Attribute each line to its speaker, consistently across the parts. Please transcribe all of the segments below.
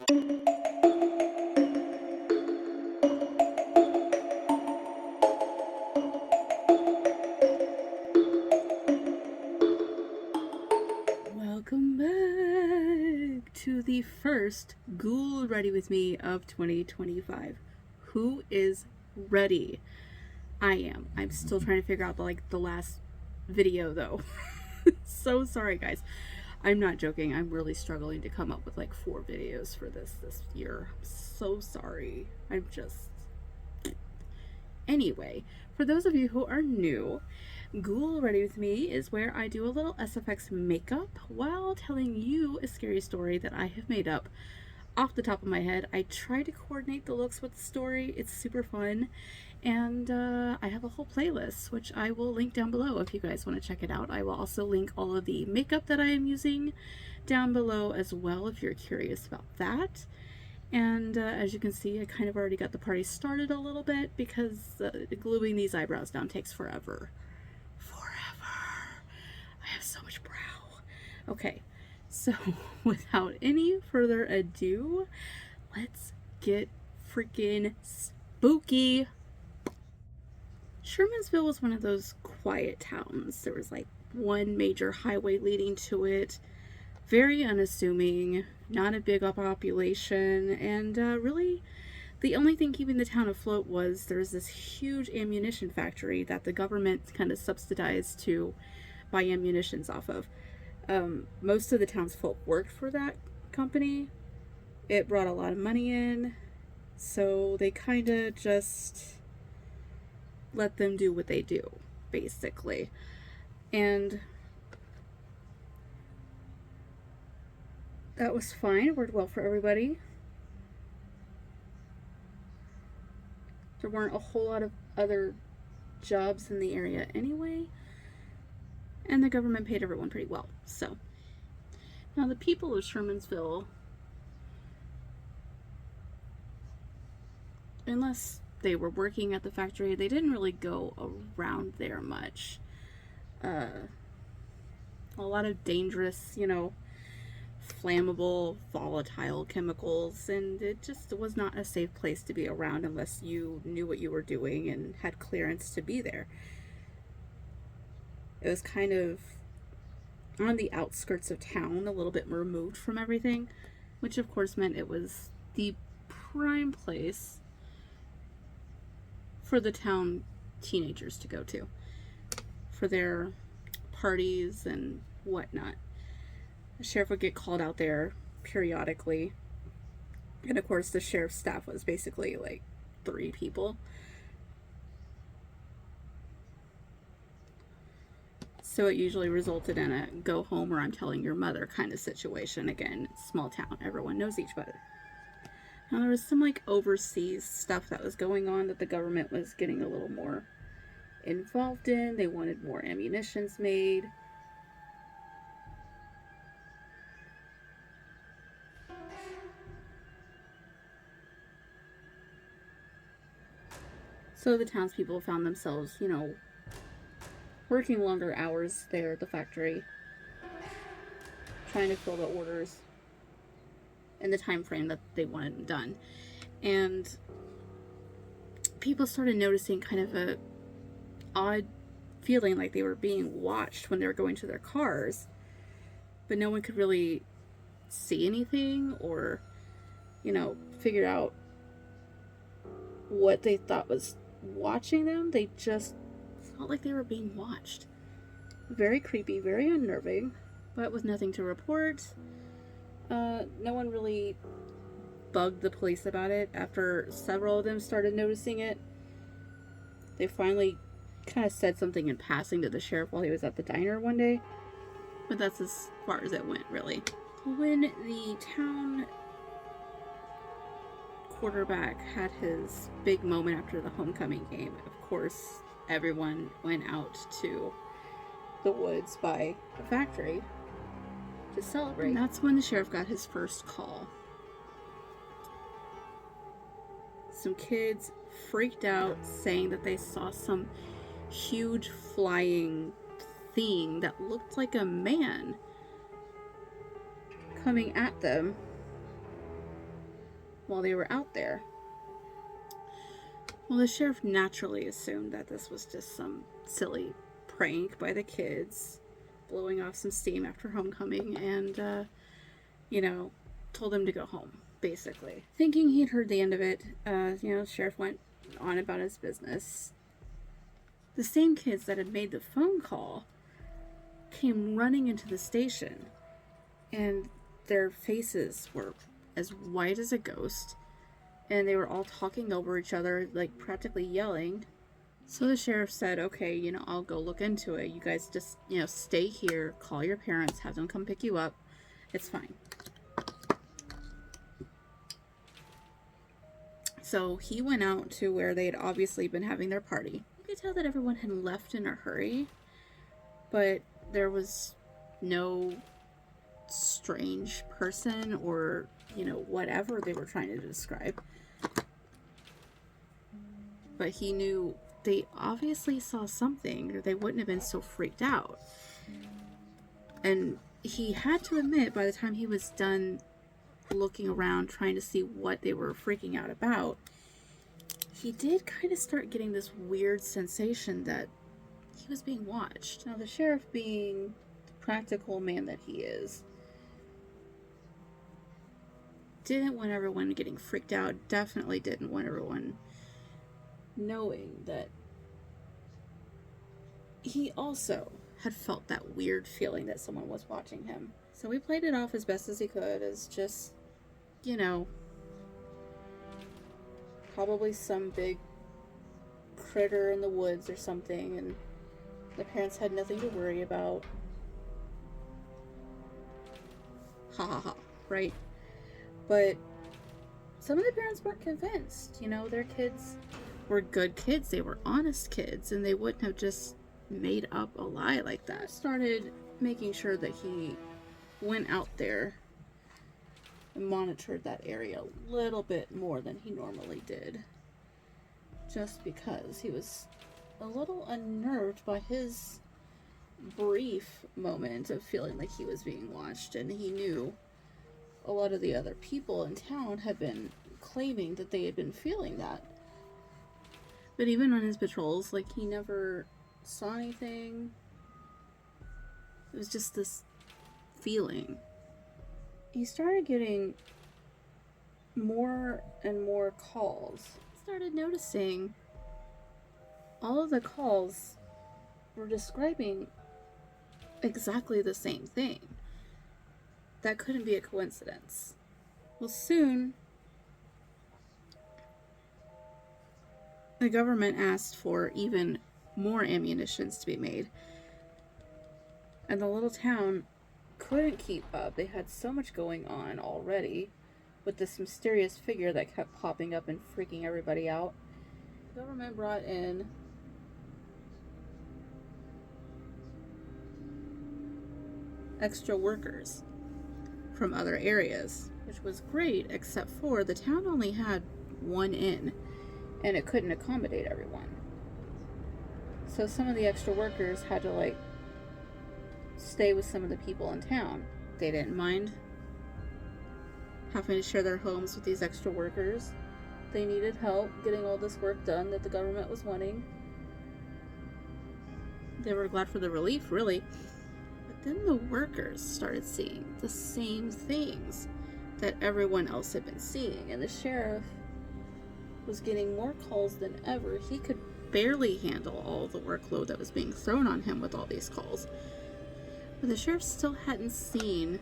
Speaker 1: Welcome back to the first Ghoul Ready With Me of 2025. Who is ready? I am. I'm still trying to figure out the last video though. So sorry guys. I'm not joking. I'm really struggling to come up with like 4 videos for this year. I'm so sorry. I'm just... Anyway, for those of you who are new, Ghoul Ready With Me is where I do a little SFX makeup while telling you a scary story that I have made up off the top of my head. I try to coordinate the looks with the story. It's super fun. And I have a whole playlist, which I will link down below if you guys want to check it out. I will also link all of the makeup that I am using down below as well if you're curious about that. And as you can see, I kind of already got the party started a little bit because gluing these eyebrows down takes forever. I have so much brow. Okay, so without any further ado, let's get freaking spooky. Shermansville was one of those quiet towns. There was like one major highway leading to it, very unassuming, not a big population, and really the only thing keeping the town afloat was there's this huge ammunition factory that the government kind of subsidized to buy ammunitions off of. Most of the townsfolk worked for that company. It brought a lot of money in, so they kind of just let them do what they do, basically. And that was fine. It worked well for everybody. There weren't a whole lot of other jobs in the area anyway, and the government paid everyone pretty well. So now the people of Shermansville, unless they were working at the factory, they didn't really go around there much. A lot of dangerous, you know, flammable, volatile chemicals, and it just was not a safe place to be around unless you knew what you were doing and had clearance to be there. It was kind of on the outskirts of town, a little bit removed from everything, which of course meant it was the prime place for the town teenagers to go to for their parties and whatnot. The sheriff would get called out there periodically, and of course the sheriff's staff was basically like 3 people. So it usually resulted in a go home or I'm telling your mother kind of situation. Again, small town, everyone knows each other. Now there was some like overseas stuff that was going on that the government was getting a little more involved in. They wanted more ammunitions made. So the townspeople found themselves, you know, working longer hours there at the factory, trying to fill the orders in the time frame that they wanted them done. And people started noticing kind of a odd feeling like they were being watched when they were going to their cars, but no one could really see anything or, you know, figure out what they thought was watching them. They just felt like they were being watched. Very creepy, very unnerving, but with nothing to report. No one really bugged the police about it. After several of them started noticing it, they finally kind of said something in passing to the sheriff while he was at the diner one day, but that's as far as it went, really. When the town quarterback had his big moment after the homecoming game, of course everyone went out to the woods by the factory to celebrate. And that's when the sheriff got his first call. Some kids freaked out, saying that they saw some huge flying thing that looked like a man coming at them. while they were out there. Well, the sheriff naturally assumed that this was just some silly prank by the kids, blowing off some steam after homecoming, and, you know, told him to go home, basically. Thinking he'd heard the end of it, you know, the sheriff went on about his business. The same kids that had made the phone call came running into the station, and their faces were as white as a ghost, and they were all talking over each other, like practically yelling. So the sheriff said, okay, you know, I'll go look into it. You guys just, you know, stay here, call your parents, have them come pick you up. It's fine. So he went out to where they had obviously been having their party. You could tell that everyone had left in a hurry, but there was no strange person or, you know, whatever they were trying to describe. But he knew they obviously saw something, or they wouldn't have been so freaked out. And he had to admit, by the time he was done looking around trying to see what they were freaking out about, he did kind of start getting this weird sensation that he was being watched. Now, the sheriff, being the practical man that he is, didn't want everyone getting freaked out, definitely didn't want everyone knowing that he also had felt that weird feeling that someone was watching him. So he played it off as best as he could as just, you know, probably some big critter in the woods or something, and the parents had nothing to worry about. Ha ha ha, right? But some of the parents weren't convinced. You know, their kids were good kids, they were honest kids, and they wouldn't have just made up a lie like that. Started making sure that he went out there and monitored that area a little bit more than he normally did, just because he was a little unnerved by his brief moment of feeling like he was being watched, and he knew a lot of the other people in town had been claiming that they had been feeling that. But even on his patrols, like, he never saw anything. It was just this feeling. He started getting more and more calls. He started noticing all of the calls were describing exactly the same thing. That couldn't be a coincidence. Well, soon the government asked for even more ammunitions to be made, and the little town couldn't keep up. They had so much going on already with this mysterious figure that kept popping up and freaking everybody out. The government brought in extra workers from other areas, which was great, except for the town only had one inn, and it couldn't accommodate everyone. So some of the extra workers had to, like, stay with some of the people in town. They didn't mind having to share their homes with these extra workers. They needed help getting all this work done that the government was wanting. They were glad for the relief, really. But then the workers started seeing the same things that everyone else had been seeing, and the sheriff was getting more calls than ever. He could barely handle all the workload that was being thrown on him with all these calls. But the sheriff still hadn't seen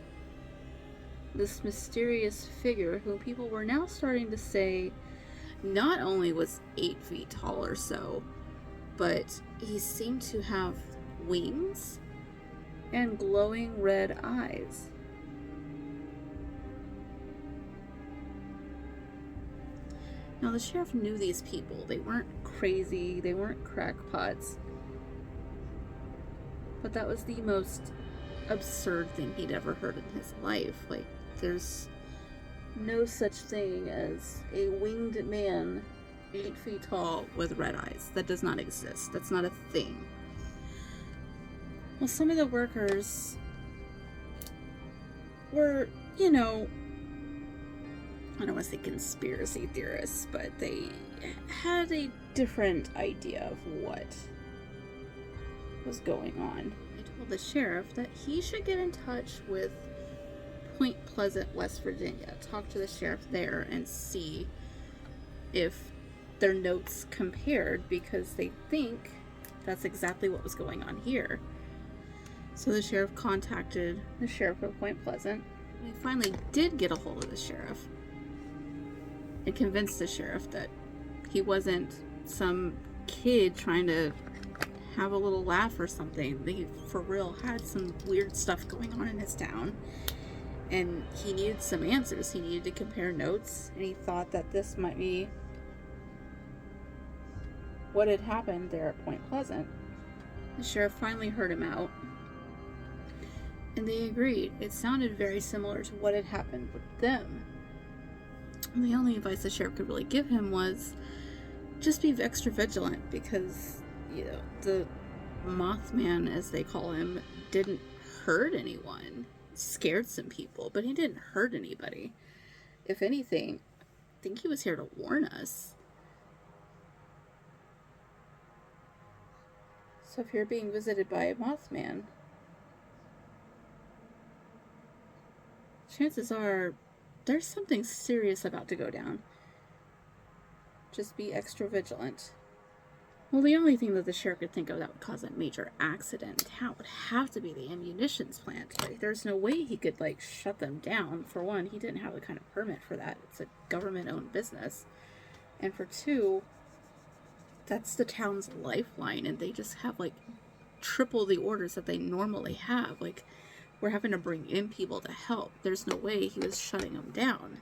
Speaker 1: this mysterious figure whom people were now starting to say not only was 8 feet tall or so, but he seemed to have wings and glowing red eyes. Now, the sheriff knew these people. They weren't crazy, they weren't crackpots, but that was the most absurd thing he'd ever heard in his life. Like, there's no such thing as a winged man 8 feet tall with red eyes. That does not exist. That's not a thing. Well, some of the workers were, you know, I don't want to say conspiracy theorists, but they had a different idea of what was going on. I told the sheriff that he should get in touch with Point Pleasant, West Virginia, talk to the sheriff there and see if their notes compared, because they think that's exactly what was going on here. So the sheriff contacted the sheriff of Point Pleasant. They finally did get a hold of the sheriff and convinced the sheriff that he wasn't some kid trying to have a little laugh or something. They for real had some weird stuff going on in his town, and he needed some answers. He needed to compare notes, and he thought that this might be what had happened there at Point Pleasant. The sheriff finally heard him out, and they agreed. It sounded very similar to what had happened with them. And the only advice the sheriff could really give him was just be extra vigilant, because, you know, the Mothman, as they call him, didn't hurt anyone. Scared some people, but he didn't hurt anybody. If anything, I think he was here to warn us. So if you're being visited by a Mothman, chances are there's something serious about to go down. Just be extra vigilant. Well, the only thing that the sheriff could think of that would cause a major accident would have to be the ammunitions plant. Like, there's no way he could, like, shut them down. For one, he didn't have the kind of permit for that. It's a government-owned business. And for two, that's the town's lifeline, and they just have, like, triple the orders that they normally have. Like, we're having to bring in people to help. There's no way he was shutting them down.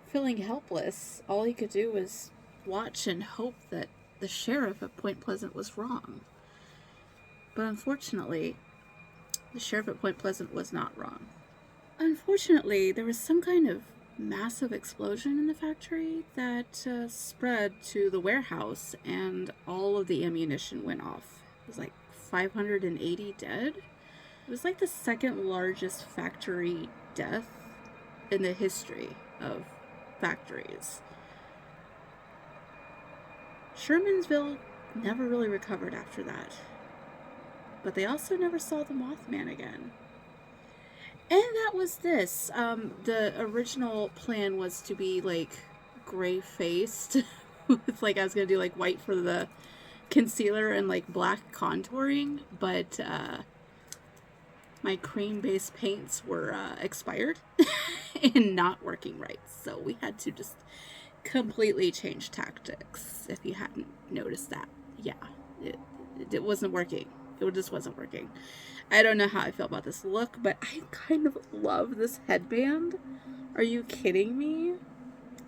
Speaker 1: Feeling helpless, all he could do was watch and hope that the sheriff at Point Pleasant was wrong. But unfortunately, the sheriff at Point Pleasant was not wrong. Unfortunately, there was some kind of massive explosion in the factory that spread to the warehouse, and all of the ammunition went off. It was like 580 dead. It was like the second largest factory death in the history of factories. Shermansville never really recovered after that. But they also never saw the Mothman again. And that was this. The original plan was to be, like, gray-faced. With, like, I was going to do, like, white for the concealer and, like, black contouring. But, my cream-based paints were expired and not working right. So we had to just completely change tactics, if you hadn't noticed that. Yeah, it wasn't working. It just wasn't working. I don't know how I feel about this look, but I kind of love this headband. Are you kidding me?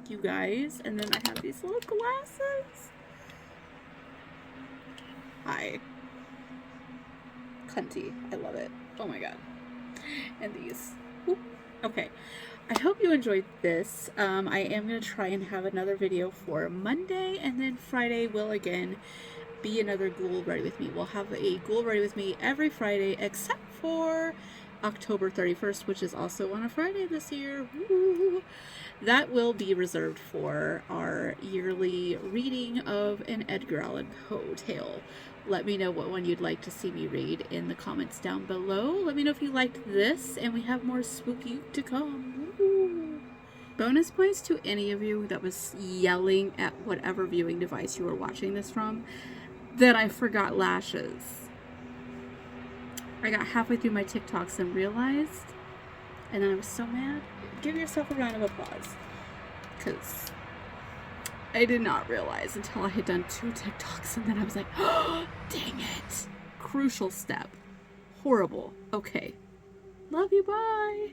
Speaker 1: You guys? And then I have these little glasses. Hi. Cunty. I love it. Oh my god. And these. Ooh. Okay. I hope you enjoyed this. I am going to try and have another video for Monday, and then Friday will again be another Ghoul Ready With Me. We'll have a Ghoul Ready With Me every Friday, except for October 31st, which is also on a Friday this year. Woo! That will be reserved for our yearly reading of an Edgar Allan Poe tale. Let me know what one you'd like to see me read in the comments down below. Let me know if you liked this, and we have more spooky to come. Woo! Bonus points to any of you that was yelling at whatever viewing device you were watching this from that I forgot lashes. I got halfway through my TikToks and realized, and then I was so mad. Give yourself a round of applause, because I did not realize until I had done 2 TikToks, and then I was like, oh, dang it. Crucial step. Horrible. Okay. Love you, bye.